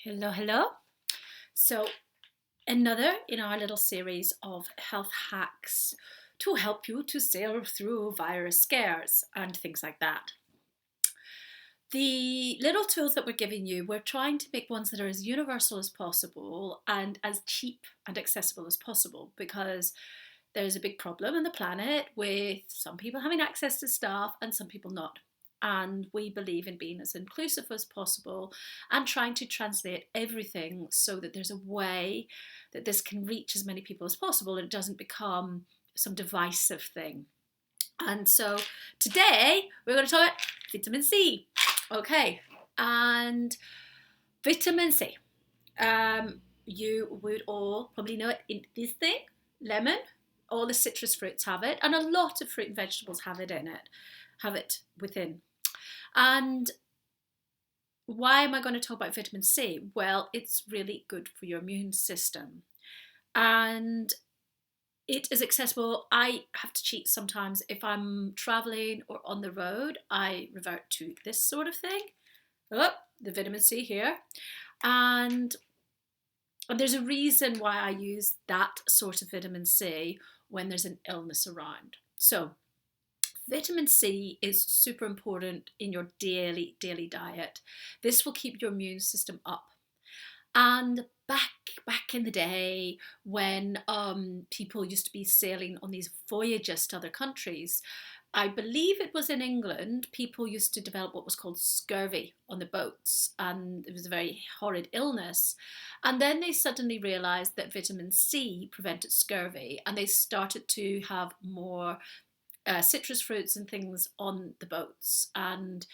Hello, hello. So, another in our little series of health hacks to help you to sail through virus scares and things like that. The little tools that we're giving you, we're trying to make ones that are as universal as possible and as cheap and accessible as possible because there's a big problem on the planet with some people having access to stuff and some people not. And we believe in being as inclusive as possible and trying to translate everything so that there's a way that this can reach as many people as possible and it doesn't become some divisive thing. And so today we're going to talk about vitamin C. Okay, and vitamin C. You would all probably know it in this thing, lemon. All the citrus fruits have it, and a lot of fruit and vegetables have it in it, have it within. And why am I going to talk about vitamin C? Well, it's really good for your immune system. And it is accessible. I have to cheat sometimes. If I'm traveling or on the road, I revert to this sort of thing. Oh, the vitamin C here. And there's a reason why I use that sort of vitamin C when there's an illness around. So, vitamin C is super important in your daily diet. This will keep your immune system up. And back in the day when people used to be sailing on these voyages to other countries, I believe it was in England, people used to develop what was called scurvy on the boats, and it was a very horrid illness. And then they suddenly realised that vitamin C prevented scurvy, and they started to have more citrus fruits and things on the boats. And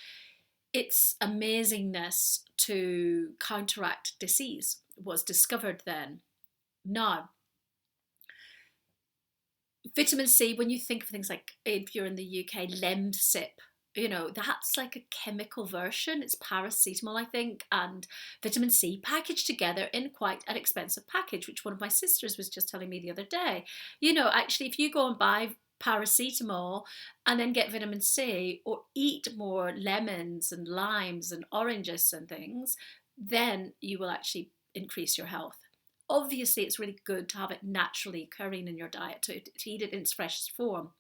its amazingness to counteract disease was discovered then. Now, vitamin C, when you think of things like if you're in the UK, Lemsip, that's like a chemical version. It's paracetamol, I think, and vitamin C packaged together in quite an expensive package, which one of my sisters was just telling me the other day. Actually, if you go and buy paracetamol and then get vitamin C or eat more lemons and limes and oranges and things, then you will actually increase your health. Obviously, it's really good to have it naturally occurring in your diet, to eat it in its freshest form.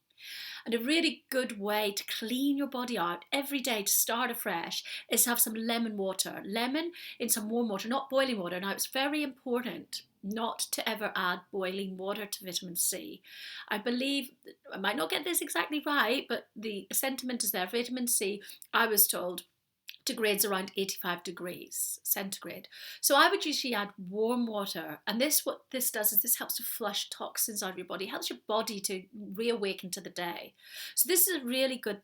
And a really good way to clean your body out every day to start afresh is to have some lemon water. Lemon in some warm water, not boiling water. Now, it's very important not to ever add boiling water to vitamin C. I believe, I might not get this exactly right, but the sentiment is there. Vitamin C, I was told, degrades around 85 degrees centigrade. So I would usually add warm water. And what this does is this helps to flush toxins out of your body, helps your body to reawaken to the day. So this is a really good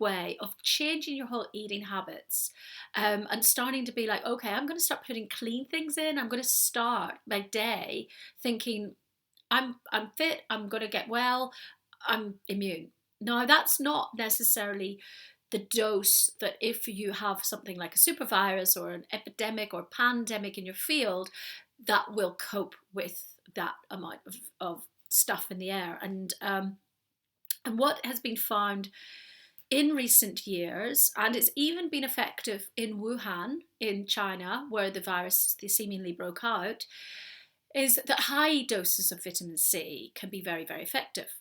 way of changing your whole eating habits, and starting to be like, okay, I'm going to start putting clean things in. I'm going to start my day thinking I'm fit, I'm going to get well, I'm immune. Now, that's not necessarily the dose that if you have something like a super virus or an epidemic or pandemic in your field, that will cope with that amount of stuff in the air. And what has been found in recent years, and it's even been effective in Wuhan, in China, where the virus seemingly broke out, is that high doses of vitamin C can be very, very effective.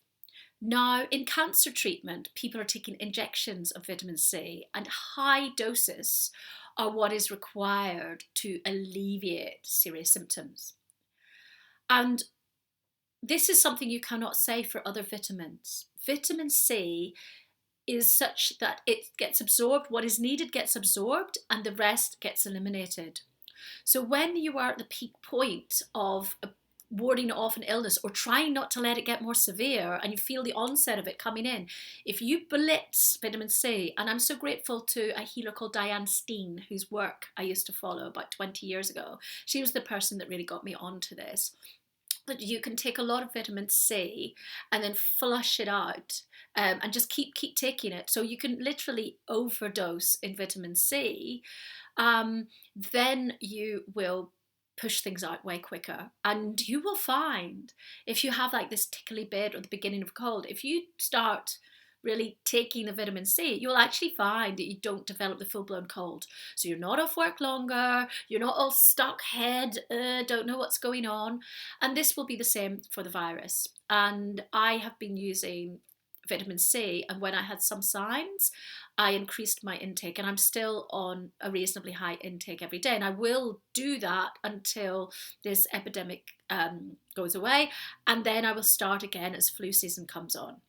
Now, in cancer treatment, people are taking injections of vitamin C, and high doses are what is required to alleviate serious symptoms. And this is something you cannot say for other vitamins. Vitamin C is such that it gets absorbed, what is needed gets absorbed, and the rest gets eliminated. So when you are at the peak point of warding off an illness or trying not to let it get more severe and you feel the onset of it coming in, if you blitz vitamin C, and I'm so grateful to a healer called Diane Steen, whose work I used to follow about 20 years ago. She was the person that really got me onto this. That you can take a lot of vitamin C and then flush it out, and just keep taking it. So you can literally overdose in vitamin C. Then you will push things out way quicker. And you will find if you have like this tickly bit or the beginning of a cold, if you start really taking the vitamin C, you'll actually find that you don't develop the full-blown cold. So you're not off work longer, you're not all stuck head, don't know what's going on. And this will be the same for the virus. And I have been using vitamin C, and when I had some signs, I increased my intake, and I'm still on a reasonably high intake every day, and I will do that until this epidemic goes away, and then I will start again as flu season comes on.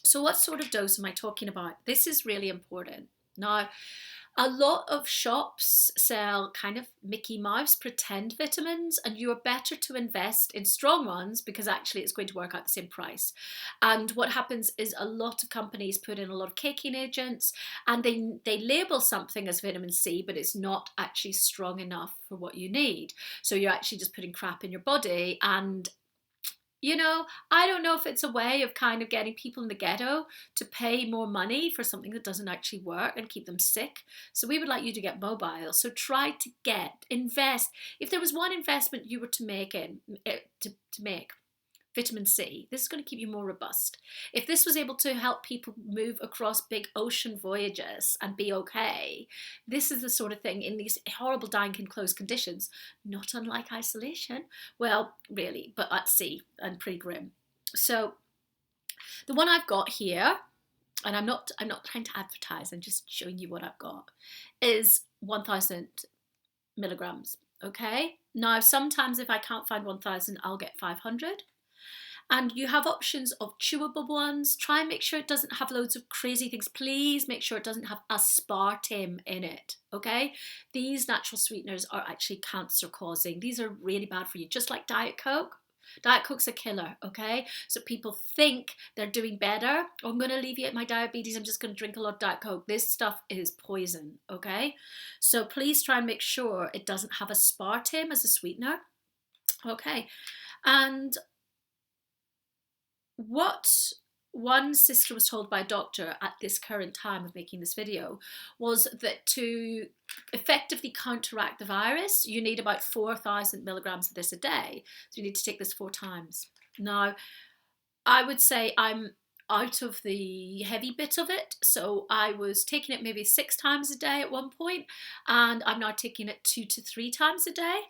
So what sort of dose am I talking about? This is really important. Now, a lot of shops sell kind of Mickey Mouse pretend vitamins, and you're better to invest in strong ones because actually it's going to work out the same price. And what happens is a lot of companies put in a lot of caking agents, and they label something as vitamin C, but it's not actually strong enough for what you need. So you're actually just putting crap in your body. And I don't know if it's a way of kind of getting people in the ghetto to pay more money for something that doesn't actually work and keep them sick. So we would like you to get mobile. So try to invest. If there was one investment you were to make to make vitamin C, this is going to keep you more robust. If this was able to help people move across big ocean voyages and be okay, this is the sort of thing in these horrible dying enclosed conditions, not unlike isolation. Well, really, but at sea and pretty grim. So the one I've got here, and I'm not trying to advertise, I'm just showing you what I've got, is 1,000 milligrams. Okay. Now, sometimes if I can't find 1,000, I'll get 500. And you have options of chewable ones. Try and make sure it doesn't have loads of crazy things. Please make sure it doesn't have aspartame in it, okay? These natural sweeteners are actually cancer causing. These are really bad for you, just like Diet Coke. Diet Coke's a killer, okay? So people think they're doing better. Oh, I'm going to alleviate my diabetes. I'm just going to drink a lot of Diet Coke. This stuff is poison, okay? So please try and make sure it doesn't have aspartame as a sweetener, okay? And what one sister was told by a doctor at this current time of making this video was that to effectively counteract the virus, you need about 4,000 milligrams of this a day. So you need to take this 4 times. Now, I would say I'm out of the heavy bit of it. So I was taking it maybe 6 times a day at one point, and I'm now taking it 2 to 3 times a day.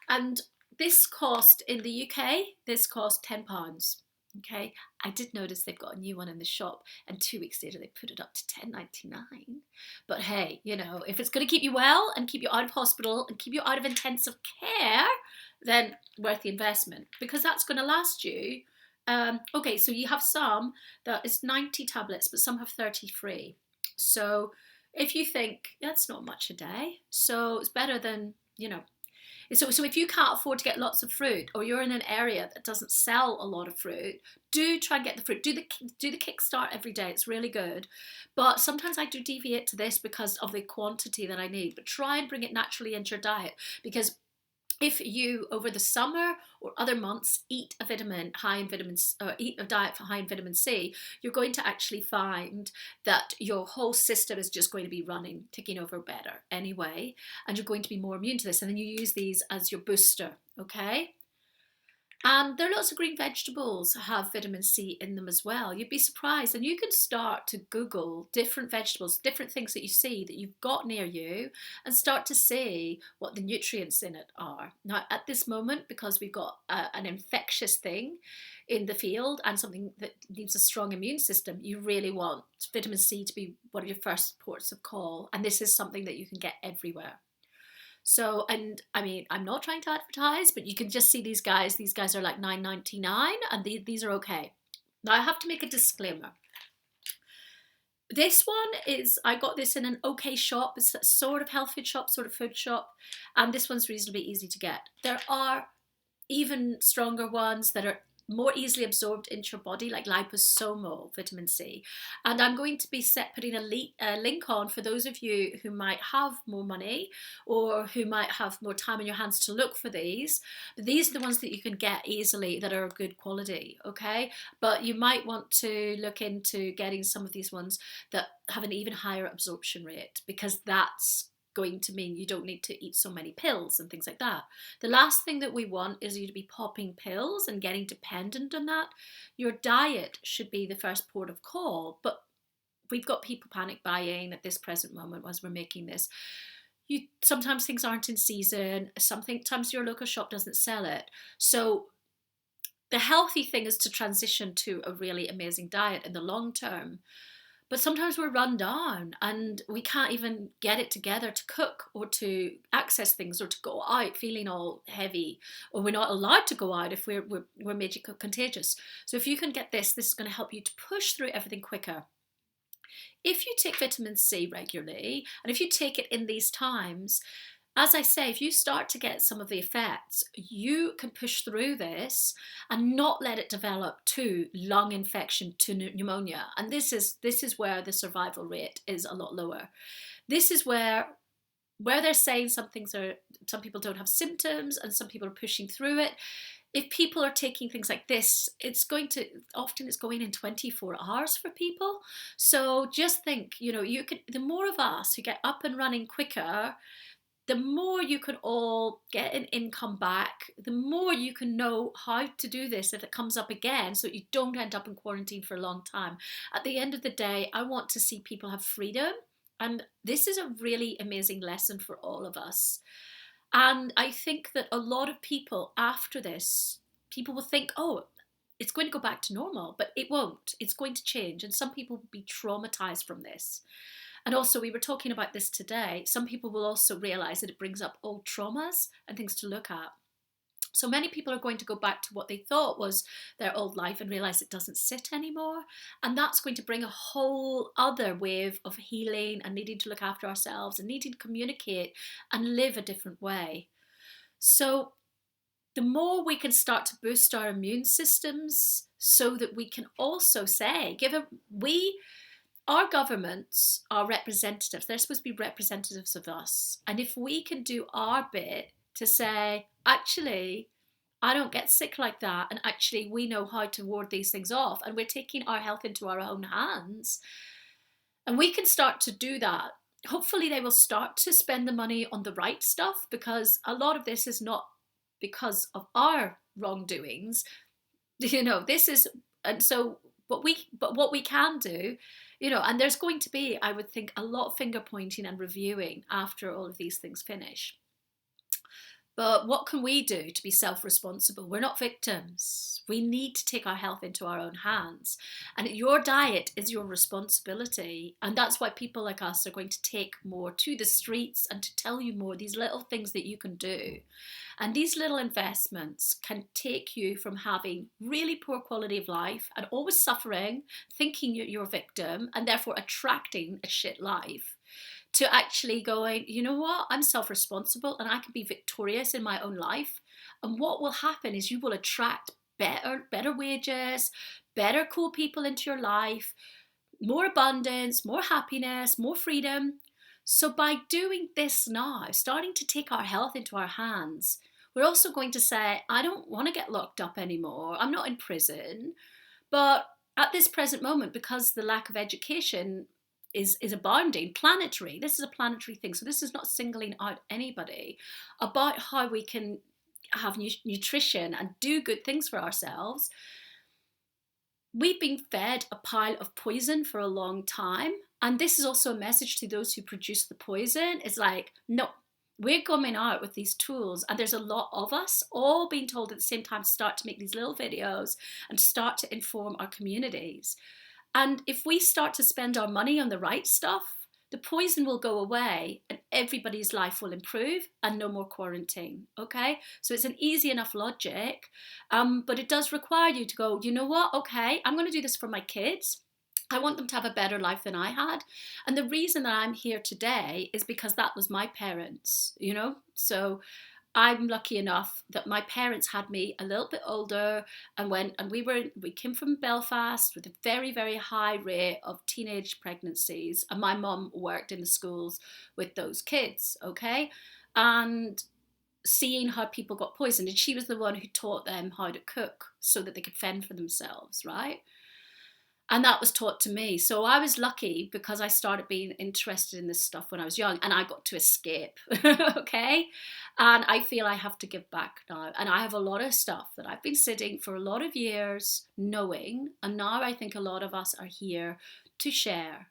And this cost in the UK, this cost £10. Okay, I did notice they've got a new one in the shop, and 2 weeks later they put it up to £10.99. But hey, if it's going to keep you well and keep you out of hospital and keep you out of intensive care, then worth the investment, because that's going to last you. Okay, so you have some that is 90 tablets, but some have 33. So if you think that's not much a day, so it's better than, So if you can't afford to get lots of fruit, or you're in an area that doesn't sell a lot of fruit, do try and get the fruit. Do the Kickstart every day. It's really good. But sometimes I do deviate to this because of the quantity that I need. But try and bring it naturally into your diet, because if you, over the summer or other months, eat a diet high in vitamin C, you're going to actually find that your whole system is just going to be ticking over better anyway, and you're going to be more immune to this. And then you use these as your booster, okay? And there are lots of green vegetables that have vitamin C in them as well. You'd be surprised. And you can start to Google different vegetables, different things that you see that you've got near you, and start to see what the nutrients in it are. Now, at this moment, because we've got an infectious thing in the field and something that needs a strong immune system, you really want vitamin C to be one of your first ports of call. And this is something that you can get everywhere. So, and I mean, I'm not trying to advertise, but you can just see these guys. These guys are like $9.99, and these are okay. Now, I have to make a disclaimer. This one is, I got this in an okay shop. It's a sort of health food shop, sort of food shop. And this one's reasonably easy to get. There are even stronger ones that are more easily absorbed into your body, like liposomal vitamin C. And I'm going to be putting a link on for those of you who might have more money or who might have more time in your hands to look for these. But these are the ones that you can get easily that are of good quality, okay? But you might want to look into getting some of these ones that have an even higher absorption rate, because that's going to mean you don't need to eat so many pills and things like that. The last thing that we want is you to be popping pills and getting dependent on that. Your diet should be the first port of call, but we've got people panic buying at this present moment as we're making this. Sometimes things aren't in season. Sometimes your local shop doesn't sell it. So the healthy thing is to transition to a really amazing diet in the long term. But sometimes we're run down and we can't even get it together to cook or to access things or to go out feeling all heavy, or we're not allowed to go out if we're major contagious. So if you can get this is going to help you to push through everything quicker. If you take vitamin C regularly, and if you take it in these times, as I say, if you start to get some of the effects, you can push through this and not let it develop to lung infection, to pneumonia. And this is where the survival rate is a lot lower. This is where they're saying some people don't have symptoms and some people are pushing through it. If people are taking things like this, often it's going in 24 hours for people. So just think, the more of us who get up and running quicker, the more you can all get an income back, the more you can know how to do this if it comes up again, so you don't end up in quarantine for a long time. At the end of the day, I want to see people have freedom. And this is a really amazing lesson for all of us. And I think that a lot of people after this, people will think, oh, it's going to go back to normal, but it won't. It's going to change. And some people will be traumatized from this. And also, we were talking about this today, some people will also realize that it brings up old traumas and things to look at. So many people are going to go back to what they thought was their old life and realize it doesn't sit anymore. And that's going to bring a whole other wave of healing and needing to look after ourselves and needing to communicate and live a different way. So the more we can start to boost our immune systems so that we can also say, our governments are representatives. They're supposed to be representatives of us. And if we can do our bit to say, actually, I don't get sick like that, and actually we know how to ward these things off, and we're taking our health into our own hands, and we can start to do that, hopefully they will start to spend the money on the right stuff, because a lot of this is not because of our wrongdoings. But what we can do, and there's going to be, I would think, a lot of finger pointing and reviewing after all of these things finish. But what can we do to be self-responsible? We're not victims. We need to take our health into our own hands. And your diet is your responsibility. And that's why people like us are going to take more to the streets and to tell you more, these little things that you can do. And these little investments can take you from having really poor quality of life and always suffering, thinking you're a victim, and therefore attracting a shit life, to actually going, you know what, I'm self-responsible and I can be victorious in my own life. And what will happen is you will attract better wages, better cool people into your life, more abundance, more happiness, more freedom. So by doing this now, starting to take our health into our hands, we're also going to say, I don't want to get locked up anymore. I'm not in prison. But at this present moment, because the lack of education is abounding, planetary. This is a planetary thing. So this is not singling out anybody, about how we can have nutrition and do good things for ourselves. We've been fed a pile of poison for a long time. And this is also a message to those who produce the poison. It's like, no, we're coming out with these tools, and there's a lot of us all being told at the same time to start to make these little videos and start to inform our communities. And if we start to spend our money on the right stuff, the poison will go away and everybody's life will improve and no more quarantine, okay? So it's an easy enough logic, but it does require you to go, you know what, okay, I'm going to do this for my kids. I want them to have a better life than I had. And the reason that I'm here today is because that was my parents, So I'm lucky enough that my parents had me a little bit older, and we came from Belfast with a very, very high rate of teenage pregnancies, and my mum worked in the schools with those kids, okay? And seeing how people got poisoned, and she was the one who taught them how to cook so that they could fend for themselves, right? And that was taught to me. So I was lucky because I started being interested in this stuff when I was young, and I got to escape, okay? And I feel I have to give back now. And I have a lot of stuff that I've been sitting for a lot of years knowing. And now I think a lot of us are here to share.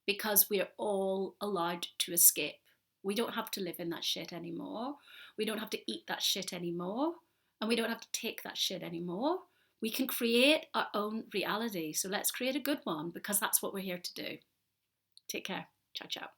because we're all allowed to escape. We don't have to live in that shit anymore. We don't have to eat that shit anymore. And we don't have to take that shit anymore. We can create our own reality. So let's create a good one because that's what we're here to do. Take care. Ciao, ciao.